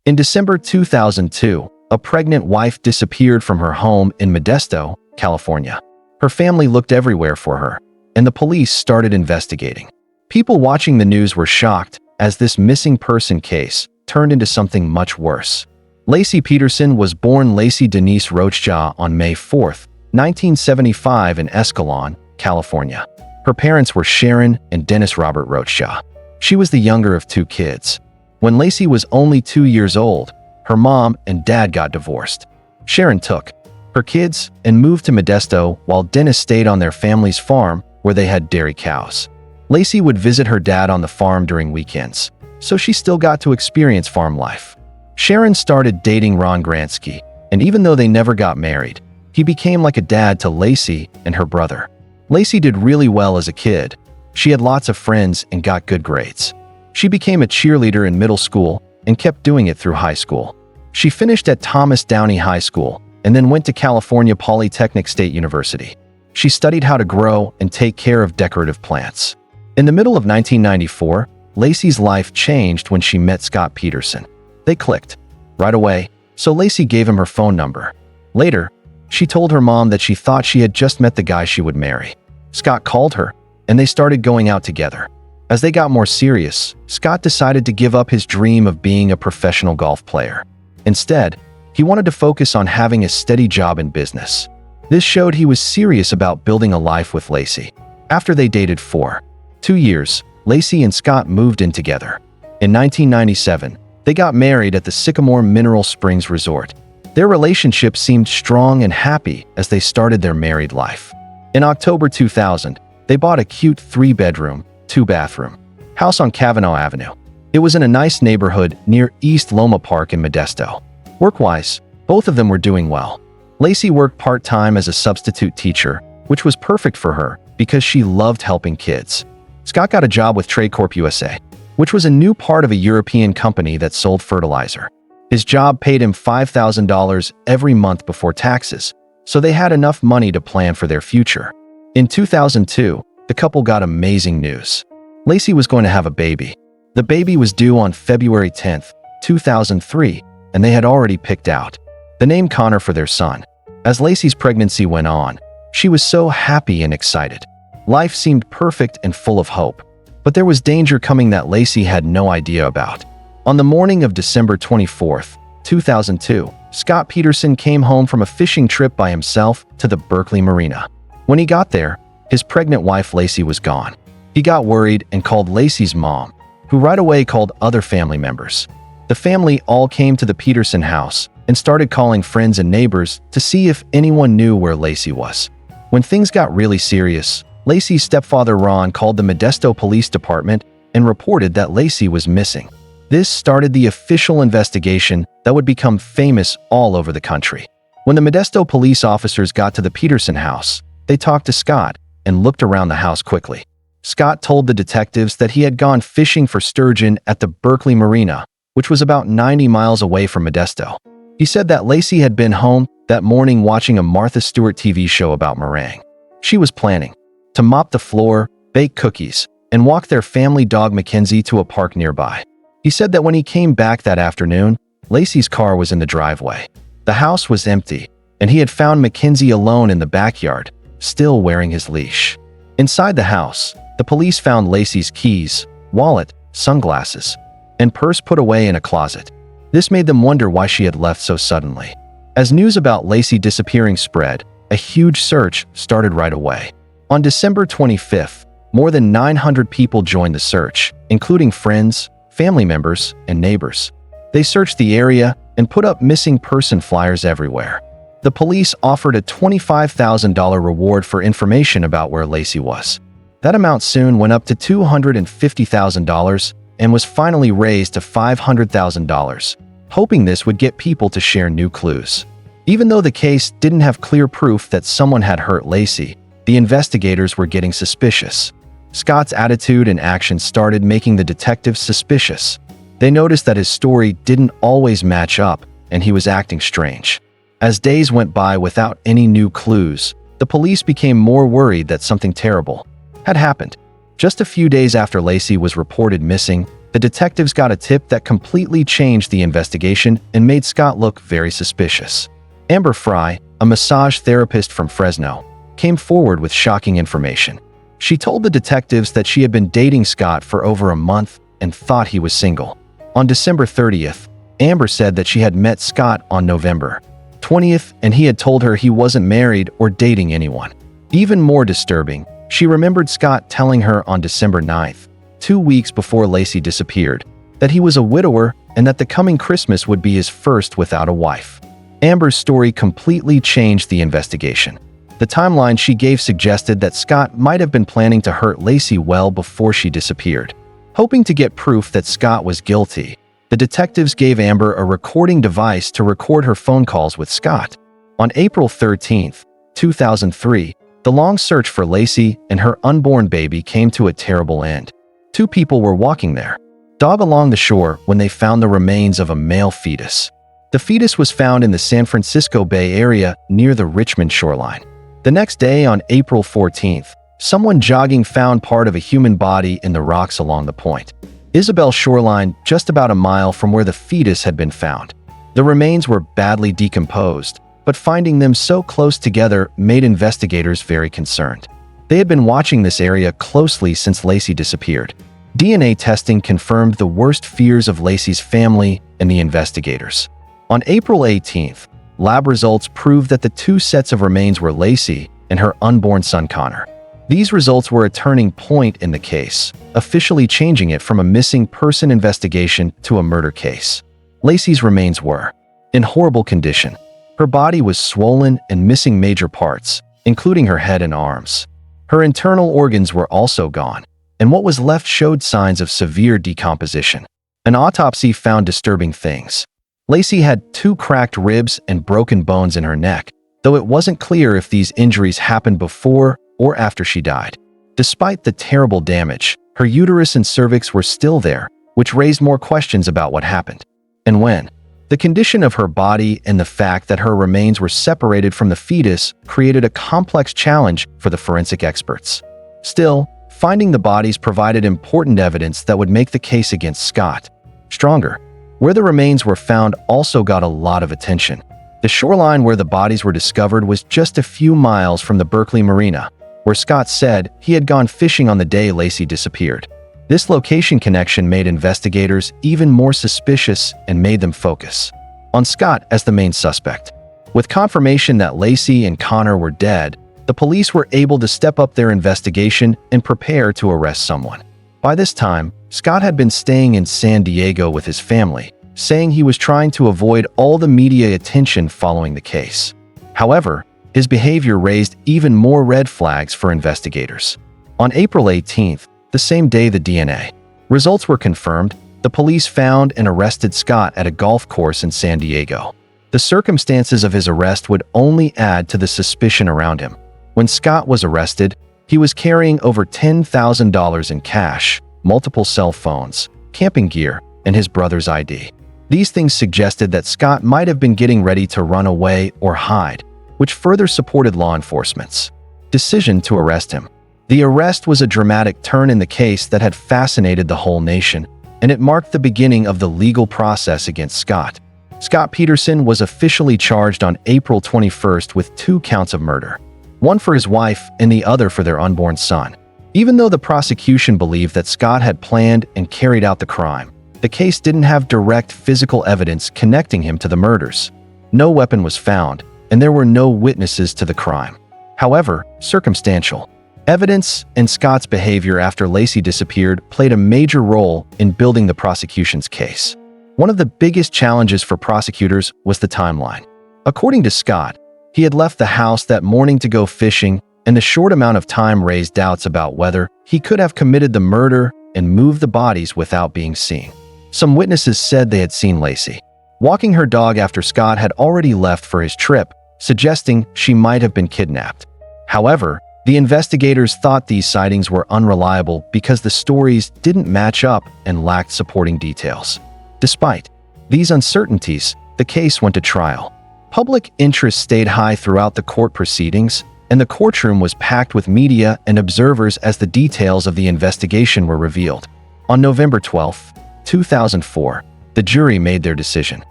In December 2002, a pregnant wife disappeared from her home in Modesto, California. Her family looked everywhere for her, and the police started investigating. People watching the news were shocked as this missing person case turned into something much worse. Laci Peterson was born Laci Denise Roachjaw on May 4, 1975 in Escalon, California. Her parents were Sharon and Dennis Robert Roachjaw. She was the younger of two kids. When Laci was only 2 years old, her mom and dad got divorced. Sharon took her kids and moved to Modesto while Dennis stayed on their family's farm where they had dairy cows. Laci would visit her dad on the farm during weekends, so she still got to experience farm life. Sharon started dating Ron Gransky, and even though they never got married, he became like a dad to Laci and her brother. Laci did really well as a kid. She had lots of friends and got good grades. She became a cheerleader in middle school and kept doing it through high school. She finished at Thomas Downey High School and then went to California Polytechnic State University. She studied how to grow and take care of decorative plants. In the middle of 1994, Laci's life changed when she met Scott Peterson. They clicked right away, so Laci gave him her phone number. Later, she told her mom that she thought she had just met the guy she would marry. Scott called her, and they started going out together. As they got more serious, Scott decided to give up his dream of being a professional golf player. Instead, he wanted to focus on having a steady job in business. This showed he was serious about building a life with Laci. After they dated for 2 years, Laci and Scott moved in together. In 1997, they got married at the Sycamore Mineral Springs Resort. Their relationship seemed strong and happy as they started their married life. In October 2000, they bought a cute 3-bedroom, 2-bathroom house on Cavanaugh Avenue. It was in a nice neighborhood near East Loma Park in Modesto. Work-wise, both of them were doing well. Laci worked part-time as a substitute teacher, which was perfect for her because she loved helping kids. Scott got a job with Trade Corp USA, which was a new part of a European company that sold fertilizer. His job paid him $5,000 every month before taxes, so they had enough money to plan for their future. In 2002, the couple got amazing news. Laci was going to have a baby. The baby was due on February 10, 2003, and they had already picked out the name Connor for their son. As Laci's pregnancy went on, she was so happy and excited. Life seemed perfect and full of hope, but there was danger coming that Laci had no idea about. On the morning of December 24, 2002, Scott Peterson came home from a fishing trip by himself to the Berkeley Marina. When he got there, his pregnant wife Laci was gone. He got worried and called Laci's mom, who right away called other family members. The family all came to the Peterson house and started calling friends and neighbors to see if anyone knew where Laci was. When things got really serious, Laci's stepfather Ron called the Modesto Police Department and reported that Laci was missing. This started the official investigation that would become famous all over the country. When the Modesto police officers got to the Peterson house, they talked to Scott and looked around the house quickly. Scott told the detectives that he had gone fishing for sturgeon at the Berkeley Marina, which was about 90 miles away from Modesto. He said that Laci had been home that morning watching a Martha Stewart TV show about meringue. She was planning to mop the floor, bake cookies, and walk their family dog Mackenzie to a park nearby. He said that when he came back that afternoon, Laci's car was in the driveway. The house was empty, and he had found Mackenzie alone in the backyard, still wearing his leash. Inside the house, the police found Laci's keys, wallet, sunglasses, and purse put away in a closet. This made them wonder why she had left so suddenly. As news about Laci disappearing spread, a huge search started right away. On December 25th, more than 900 people joined the search, including friends, family members, and neighbors. They searched the area and put up missing person flyers everywhere. The police offered a $25,000 reward for information about where Laci was. That amount soon went up to $250,000 and was finally raised to $500,000, hoping this would get people to share new clues. Even though the case didn't have clear proof that someone had hurt Laci, the investigators were getting suspicious. Scott's attitude and actions started making the detectives suspicious. They noticed that his story didn't always match up, and he was acting strange. As days went by without any new clues, the police became more worried that something terrible had happened. Just a few days after Laci was reported missing, the detectives got a tip that completely changed the investigation and made Scott look very suspicious. Amber Fry, a massage therapist from Fresno, came forward with shocking information. She told the detectives that she had been dating Scott for over a month and thought he was single. On December 30th, Amber said that she had met Scott on November 20th and he had told her he wasn't married or dating anyone. Even more disturbing, she remembered Scott telling her on December 9th, 2 weeks before Lacey disappeared, that he was a widower and that the coming Christmas would be his first without a wife. Amber's story completely changed the investigation. The timeline she gave suggested that Scott might have been planning to hurt Lacey well before she disappeared. Hoping to get proof that Scott was guilty, the detectives gave Amber a recording device to record her phone calls with Scott. On April 13, 2003, the long search for Lacey and her unborn baby came to a terrible end. 2 people were walking their dog along the shore when they found the remains of a male fetus. The fetus was found in the San Francisco Bay Area near the Richmond shoreline. The next day, on April 14th, someone jogging found part of a human body in the rocks along the Point Isabel shoreline, just about a mile from where the fetus had been found. The remains were badly decomposed, but finding them so close together made investigators very concerned. They had been watching this area closely since Lacey disappeared. DNA testing confirmed the worst fears of Lacey's family and the investigators. On April 18th, lab results proved that the 2 sets of remains were Lacey and her unborn son Connor. These results were a turning point in the case, officially changing it from a missing person investigation to a murder case. Lacey's remains were in horrible condition. Her body was swollen and missing major parts, including her head and arms. Her internal organs were also gone, and what was left showed signs of severe decomposition. An autopsy found disturbing things. Lacey had 2 cracked ribs and broken bones in her neck, though it wasn't clear if these injuries happened before or after she died. Despite the terrible damage, her uterus and cervix were still there, which raised more questions about what happened and when. The condition of her body and the fact that her remains were separated from the fetus created a complex challenge for the forensic experts. Still, finding the bodies provided important evidence that would make the case against Scott stronger. Where the remains were found also got a lot of attention. The shoreline where the bodies were discovered was just a few miles from the Berkeley Marina, where Scott said he had gone fishing on the day Lacey disappeared. This location connection made investigators even more suspicious and made them focus on Scott as the main suspect. With confirmation that Lacey and Connor were dead, the police were able to step up their investigation and prepare to arrest someone. By this time, Scott had been staying in San Diego with his family, saying he was trying to avoid all the media attention following the case. However, his behavior raised even more red flags for investigators. On April 18th, the same day the DNA results were confirmed, the police found and arrested Scott at a golf course in San Diego. The circumstances of his arrest would only add to the suspicion around him. When Scott was arrested, he was carrying over $10,000 in cash, multiple cell phones, camping gear, and his brother's ID. These things suggested that Scott might have been getting ready to run away or hide, which further supported law enforcement's decision to arrest him. The arrest was a dramatic turn in the case that had fascinated the whole nation, and it marked the beginning of the legal process against Scott. Scott Peterson was officially charged on April 21st with 2 counts of murder, one for his wife and the other for their unborn son. Even though the prosecution believed that Scott had planned and carried out the crime, the case didn't have direct physical evidence connecting him to the murders. No weapon was found, and there were no witnesses to the crime. However, circumstantial evidence and Scott's behavior after Lacey disappeared played a major role in building the prosecution's case. One of the biggest challenges for prosecutors was the timeline. According to Scott, he had left the house that morning to go fishing, and the short amount of time raised doubts about whether he could have committed the murder and moved the bodies without being seen. Some witnesses said they had seen Lacey walking her dog after Scott had already left for his trip, suggesting she might have been kidnapped. However, the investigators thought these sightings were unreliable because the stories didn't match up and lacked supporting details. Despite these uncertainties, the case went to trial. Public interest stayed high throughout the court proceedings, and the courtroom was packed with media and observers as the details of the investigation were revealed. On November 12, 2004, the jury made their decision.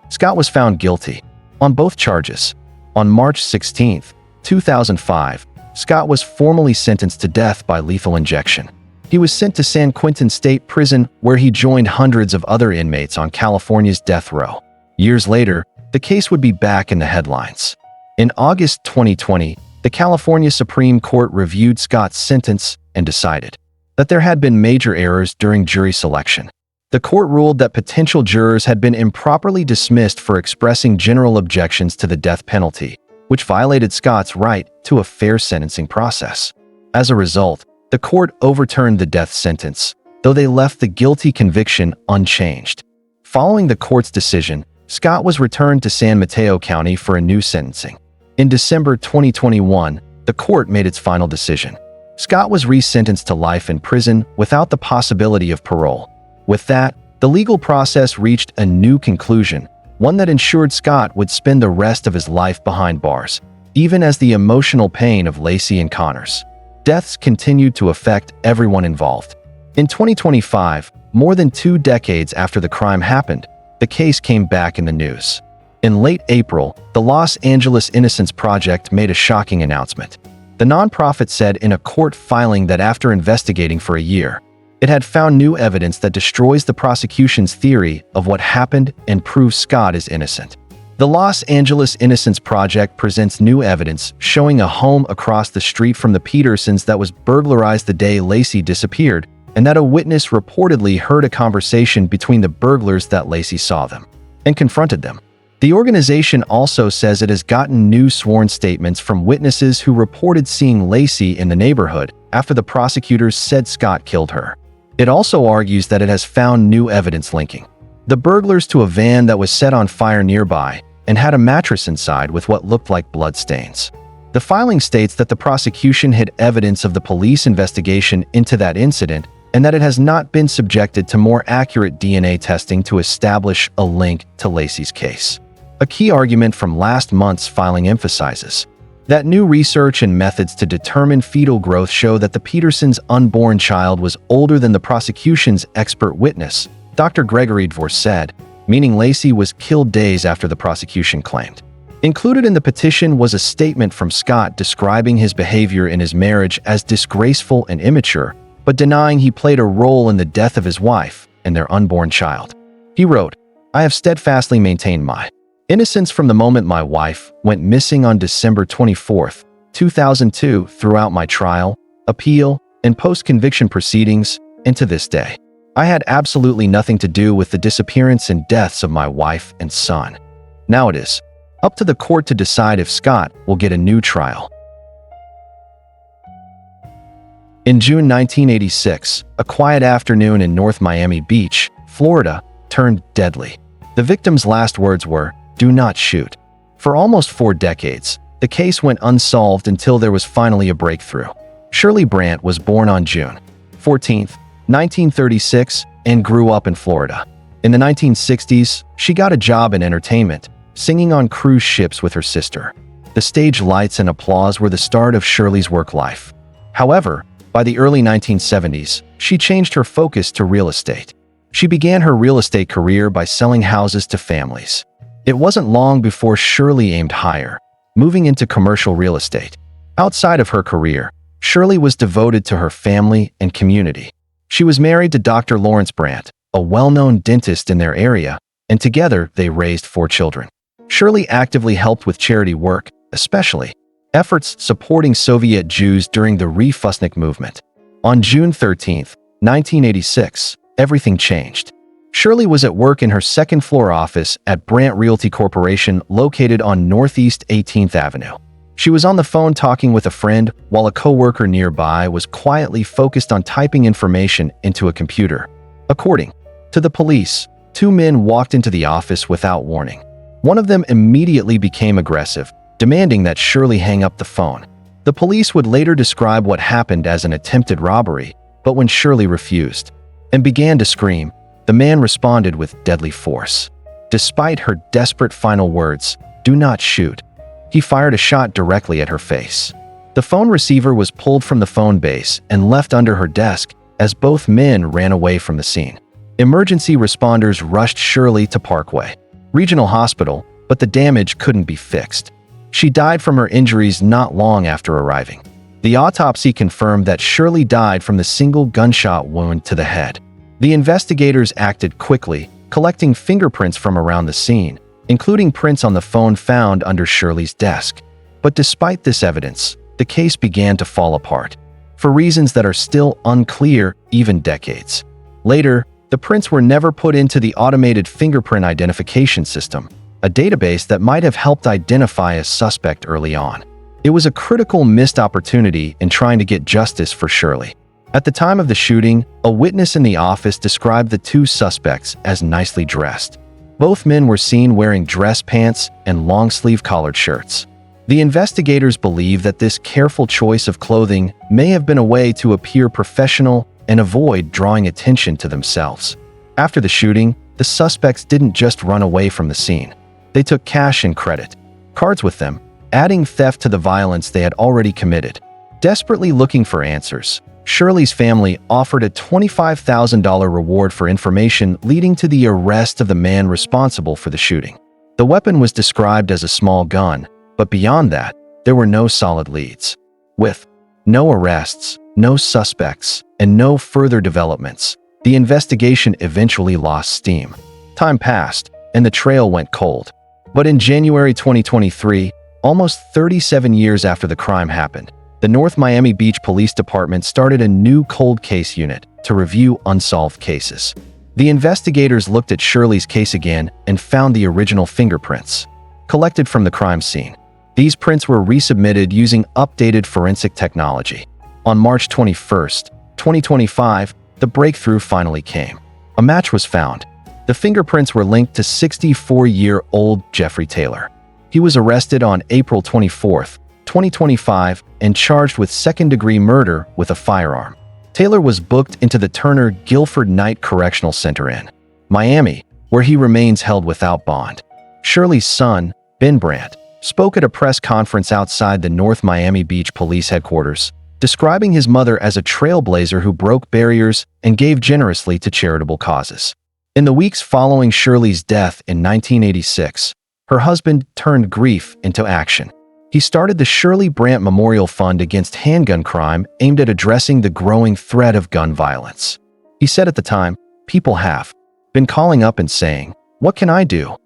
Scott was found guilty on both charges. On March 16, 2005, Scott was formally sentenced to death by lethal injection. He was sent to San Quentin State Prison, where he joined hundreds of other inmates on California's death row. Years later, the case would be back in the headlines. In August 2020, the California Supreme Court reviewed Scott's sentence and decided that there had been major errors during jury selection. The court ruled that potential jurors had been improperly dismissed for expressing general objections to the death penalty, which violated Scott's right to a fair sentencing process. As a result, the court overturned the death sentence, though they left the guilty conviction unchanged. Following the court's decision, Scott was returned to San Mateo County for a new sentencing. In December 2021, the court made its final decision. Scott was resentenced to life in prison without the possibility of parole. With that, the legal process reached a new conclusion, one that ensured Scott would spend the rest of his life behind bars, even as the emotional pain of Lacey and Connor's deaths continued to affect everyone involved. In 2025, more than 2 decades after the crime happened, the case came back in the news. In late April, the Los Angeles Innocence Project made a shocking announcement. The nonprofit said in a court filing that after investigating for a year, it had found new evidence that destroys the prosecution's theory of what happened and proves Scott is innocent. The Los Angeles Innocence Project presents new evidence showing a home across the street from the Petersons that was burglarized the day Lacey disappeared, and that a witness reportedly heard a conversation between the burglars that Lacey saw them and confronted them. The organization also says it has gotten new sworn statements from witnesses who reported seeing Lacey in the neighborhood after the prosecutors said Scott killed her. It also argues that it has found new evidence linking the burglars to a van that was set on fire nearby and had a mattress inside with what looked like bloodstains. The filing states that the prosecution hid evidence of the police investigation into that incident and that it has not been subjected to more accurate DNA testing to establish a link to Lacey's case. A key argument from last month's filing emphasizes that new research and methods to determine fetal growth show that the Petersons' unborn child was older than the prosecution's expert witness, Dr. Gregory Dvor, said, meaning Lacey was killed days after the prosecution claimed. Included in the petition was a statement from Scott describing his behavior in his marriage as disgraceful and immature, but denying he played a role in the death of his wife and their unborn child. He wrote, "I have steadfastly maintained my innocence from the moment my wife went missing on December 24, 2002 throughout my trial, appeal, and post-conviction proceedings, and to this day. I had absolutely nothing to do with the disappearance and deaths of my wife and son. Now it is up to the court to decide if Scott will get a new trial." In June 1986, a quiet afternoon in North Miami Beach, Florida, turned deadly. The victim's last words were, "Do not shoot." For almost 4 decades, the case went unsolved until there was finally a breakthrough. Shirley Brandt was born on June 14, 1936, and grew up in Florida. In the 1960s, she got a job in entertainment, singing on cruise ships with her sister. The stage lights and applause were the start of Shirley's work life. However, by the early 1970s, she changed her focus to real estate. She began her real estate career by selling houses to families. It wasn't long before Shirley aimed higher, moving into commercial real estate. Outside of her career, Shirley was devoted to her family and community. She was married to Dr. Lawrence Brandt, a well-known dentist in their area, and together they raised 4 children. Shirley actively helped with charity work, especially efforts supporting Soviet Jews during the Refusnik movement. On June 13, 1986, everything changed. Shirley was at work in her second-floor office at Brandt Realty Corporation located on Northeast 18th Avenue. She was on the phone talking with a friend while a coworker nearby was quietly focused on typing information into a computer. According to the police, 2 men walked into the office without warning. One of them immediately became aggressive, demanding that Shirley hang up the phone. The police would later describe what happened as an attempted robbery, but when Shirley refused and began to scream, the man responded with deadly force. Despite her desperate final words, "Do not shoot," he fired a shot directly at her face. The phone receiver was pulled from the phone base and left under her desk as both men ran away from the scene. Emergency responders rushed Shirley to Parkway Regional Hospital, but the damage couldn't be fixed. She died from her injuries not long after arriving. The autopsy confirmed that Shirley died from the single gunshot wound to the head. The investigators acted quickly, collecting fingerprints from around the scene, including prints on the phone found under Shirley's desk. But despite this evidence, the case began to fall apart, for reasons that are still unclear even decades later. The prints were never put into the automated fingerprint identification system, a database that might have helped identify a suspect early on. It was a critical missed opportunity in trying to get justice for Shirley. At the time of the shooting, a witness in the office described the two suspects as nicely dressed. Both men were seen wearing dress pants and long-sleeve collared shirts. The investigators believe that this careful choice of clothing may have been a way to appear professional and avoid drawing attention to themselves. After the shooting, the suspects didn't just run away from the scene. They took cash and credit cards with them, adding theft to the violence they had already committed. Desperately looking for answers, Shirley's family offered a $25,000 reward for information leading to the arrest of the man responsible for the shooting. The weapon was described as a small gun, but beyond that, there were no solid leads. With no arrests, no suspects, and no further developments, the investigation eventually lost steam. Time passed, and the trail went cold. But in January 2023, almost 37 years after the crime happened, the North Miami Beach Police Department started a new cold case unit to review unsolved cases. The investigators looked at Shirley's case again and found the original fingerprints collected from the crime scene. These prints were resubmitted using updated forensic technology. On March 21, 2025, the breakthrough finally came. A match was found. The fingerprints were linked to 64-year-old Jeffrey Taylor. He was arrested on April 24, 2025, and charged with second-degree murder with a firearm. Taylor was booked into the Turner Guilford Knight Correctional Center in Miami, where he remains held without bond. Shirley's son, Ben Brandt, spoke at a press conference outside the North Miami Beach Police Headquarters, describing his mother as a trailblazer who broke barriers and gave generously to charitable causes. In the weeks following Shirley's death in 1986, her husband turned grief into action. He started the Shirley Brandt Memorial Fund against handgun crime, aimed at addressing the growing threat of gun violence. He said at the time, "People have been calling up and saying, 'What can I do?'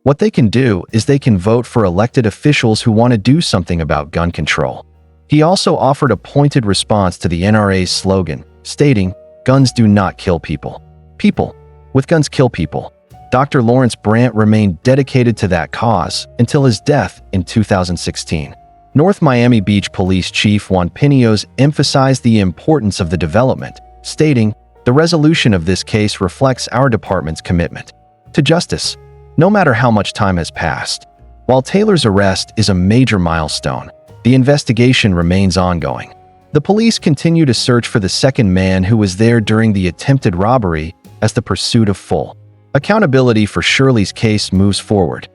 What they can do is they can vote for elected officials who want to do something about gun control." He also offered a pointed response to the NRA's slogan, stating, "Guns do not kill people. People with guns kill people." Dr. Lawrence Brandt remained dedicated to that cause until his death in 2016. North Miami Beach Police Chief Juan Pineos emphasized the importance of the development, stating, "The resolution of this case reflects our department's commitment to justice, no matter how much time has passed." While Taylor's arrest is a major milestone, the investigation remains ongoing. The police continue to search for the second man who was there during the attempted robbery as the pursuit of full accountability for Shirley's case moves forward.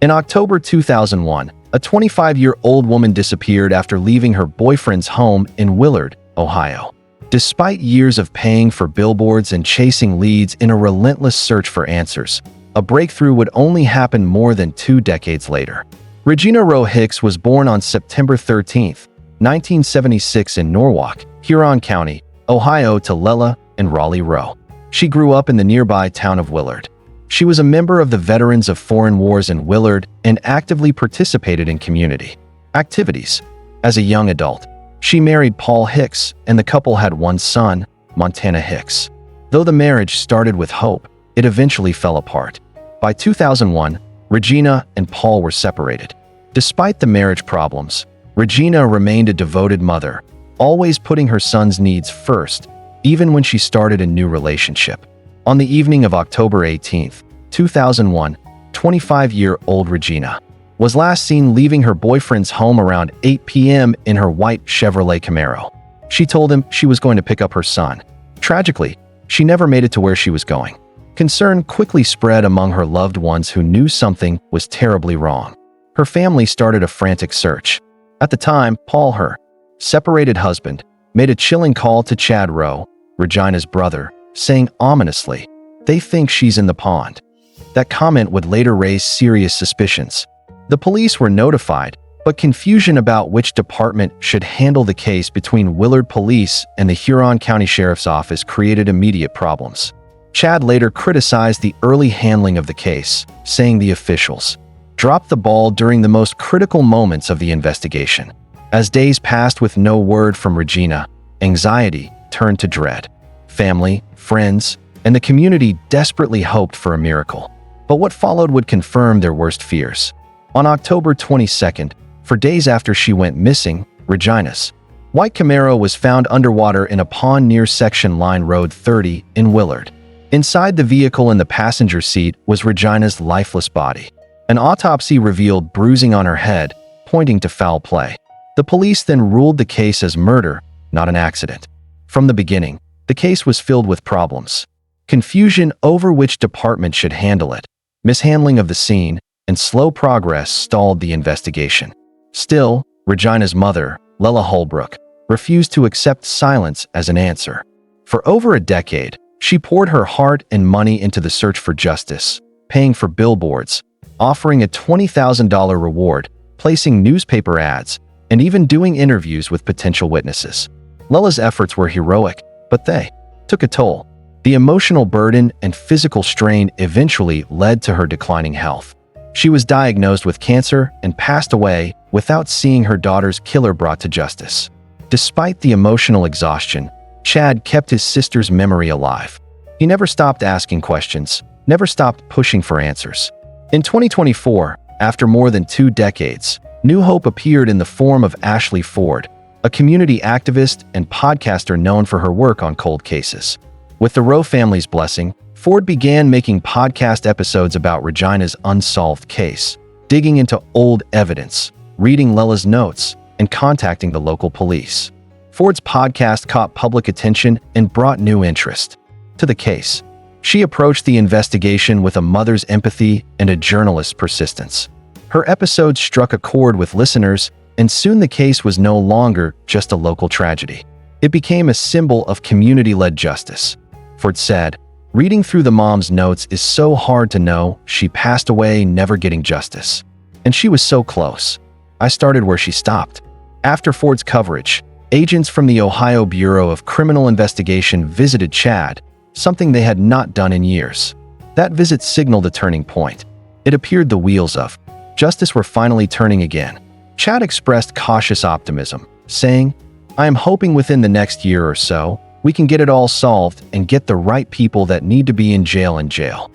In October 2001, a 25-year-old woman disappeared after leaving her boyfriend's home in Willard, Ohio. Despite years of paying for billboards and chasing leads in a relentless search for answers, a breakthrough would only happen more than 2 decades later. Regina Roe Hicks was born on September 13, 1976 in Norwalk, Huron County, Ohio to Lela and Raleigh Roe. She grew up in the nearby town of Willard. She was a member of the Veterans of Foreign Wars in Willard and actively participated in community activities. As a young adult, she married Paul Hicks, and the couple had one son, Montana Hicks. Though the marriage started with hope, it eventually fell apart. By 2001, Regina and Paul were separated. Despite the marriage problems, Regina remained a devoted mother, always putting her son's needs first, even when she started a new relationship. On the evening of October 18, 2001, 25-year-old Regina was last seen leaving her boyfriend's home around 8 p.m. in her white Chevrolet Camaro. She told him she was going to pick up her son. Tragically, she never made it to where she was going. Concern quickly spread among her loved ones who knew something was terribly wrong. Her family started a frantic search. At the time, Paul, her separated husband, made a chilling call to Chad Roe, Regina's brother, saying ominously, "They think she's in the pond." That comment would later raise serious suspicions. The police were notified, but confusion about which department should handle the case between Willard Police and the Huron County Sheriff's Office created immediate problems. Chad later criticized the early handling of the case, saying the officials dropped the ball during the most critical moments of the investigation. As days passed with no word from Regina, anxiety turned to dread. Family, friends, and the community desperately hoped for a miracle. But what followed would confirm their worst fears. On October 22nd, for days after she went missing, Regina's white Camaro was found underwater in a pond near Section Line Road 30 in Willard. Inside the vehicle in the passenger seat was Regina's lifeless body. An autopsy revealed bruising on her head, pointing to foul play. The police then ruled the case as murder, not an accident. From the beginning, the case was filled with problems. Confusion over which department should handle it, mishandling of the scene, and slow progress stalled the investigation. Still, Regina's mother, Lela Holbrook, refused to accept silence as an answer. For over a decade, she poured her heart and money into the search for justice, paying for billboards, offering a $20,000 reward, placing newspaper ads, and even doing interviews with potential witnesses. Lela's efforts were heroic, but they took a toll. The emotional burden and physical strain eventually led to her declining health. She was diagnosed with cancer and passed away without seeing her daughter's killer brought to justice. Despite the emotional exhaustion, Chad kept his sister's memory alive. He never stopped asking questions, never stopped pushing for answers. In 2024, after more than 2 decades, new hope appeared in the form of Ashley Ford, a community activist and podcaster known for her work on cold cases. With the Rowe family's blessing, Ford began making podcast episodes about Regina's unsolved case, digging into old evidence, reading Lela's notes, and contacting the local police. Ford's podcast caught public attention and brought new interest to the case. She approached the investigation with a mother's empathy and a journalist's persistence. Her episodes struck a chord with listeners, and soon the case was no longer just a local tragedy. It became a symbol of community-led justice. Ford said, "Reading through the mom's notes is so hard to know she passed away never getting justice. And she was so close. I started where she stopped." After Ford's coverage, agents from the Ohio Bureau of Criminal Investigation visited Chad, something they had not done in years. That visit signaled a turning point. It appeared the wheels of justice were finally turning again. Chad expressed cautious optimism, saying, "I am hoping within the next year or so, we can get it all solved and get the right people that need to be in jail.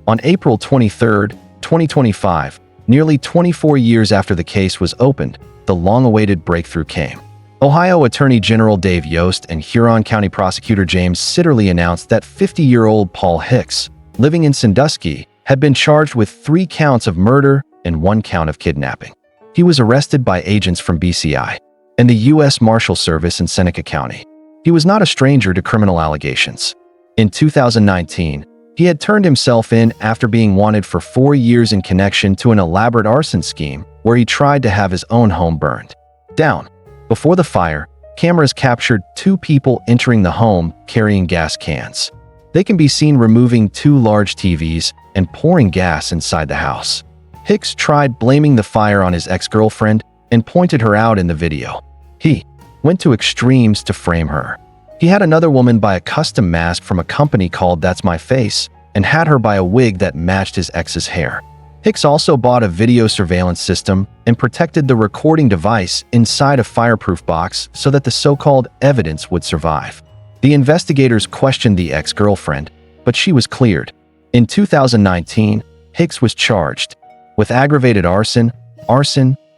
On April 23, 2025, nearly 24 years after the case was opened, the long-awaited breakthrough came. Ohio Attorney General Dave Yost and Huron County Prosecutor James Sitterly announced that 50-year-old Paul Hicks, living in Sandusky, had been charged with 3 counts of murder and 1 count of kidnapping. He was arrested by agents from BCI and the U.S. Marshal Service in Seneca County. He was not a stranger to criminal allegations. In 2019, he had turned himself in after being wanted for 4 years in connection to an elaborate arson scheme where he tried to have his own home burned down. Before the fire, cameras captured 2 people entering the home carrying gas cans. They can be seen removing 2 large TVs and pouring gas inside the house. Hicks tried blaming the fire on his ex-girlfriend and pointed her out in the video. He went to extremes to frame her. He had another woman buy a custom mask from a company called That's My Face and had her buy a wig that matched his ex's hair. Hicks also bought a video surveillance system and protected the recording device inside a fireproof box so that the so-called evidence would survive. The investigators questioned the ex-girlfriend, but she was cleared. In 2019, Hicks was charged with aggravated arson,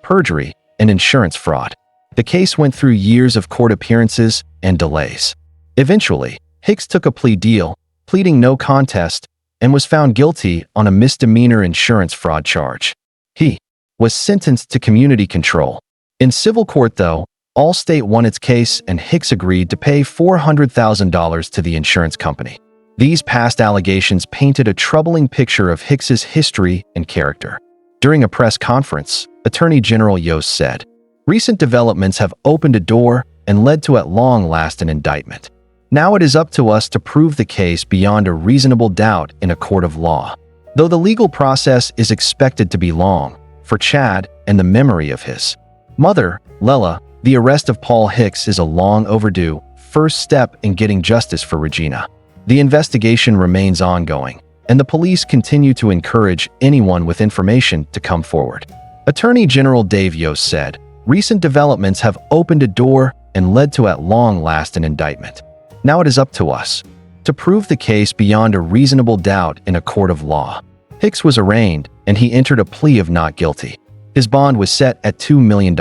perjury, and insurance fraud. The case went through years of court appearances and delays. Eventually, Hicks took a plea deal, pleading no contest, and was found guilty on a misdemeanor insurance fraud charge. He was sentenced to community control. In civil court, though, Allstate won its case and Hicks agreed to pay $400,000 to the insurance company. These past allegations painted a troubling picture of Hicks's history and character. During a press conference, Attorney General Yost said, "Recent developments have opened a door and led to at long last an indictment. Now it is up to us to prove the case beyond a reasonable doubt in a court of law. Though the legal process is expected to be long, for Chad and the memory of his mother, Lela, the arrest of Paul Hicks is a long overdue first step in getting justice for Regina. The investigation remains ongoing, and the police continue to encourage anyone with information to come forward. Attorney General Dave Yost said, "Recent developments have opened a door and led to at long last an indictment. Now it is up to us to prove the case beyond a reasonable doubt in a court of law." Hicks was arraigned, and he entered a plea of not guilty. His bond was set at $2 million.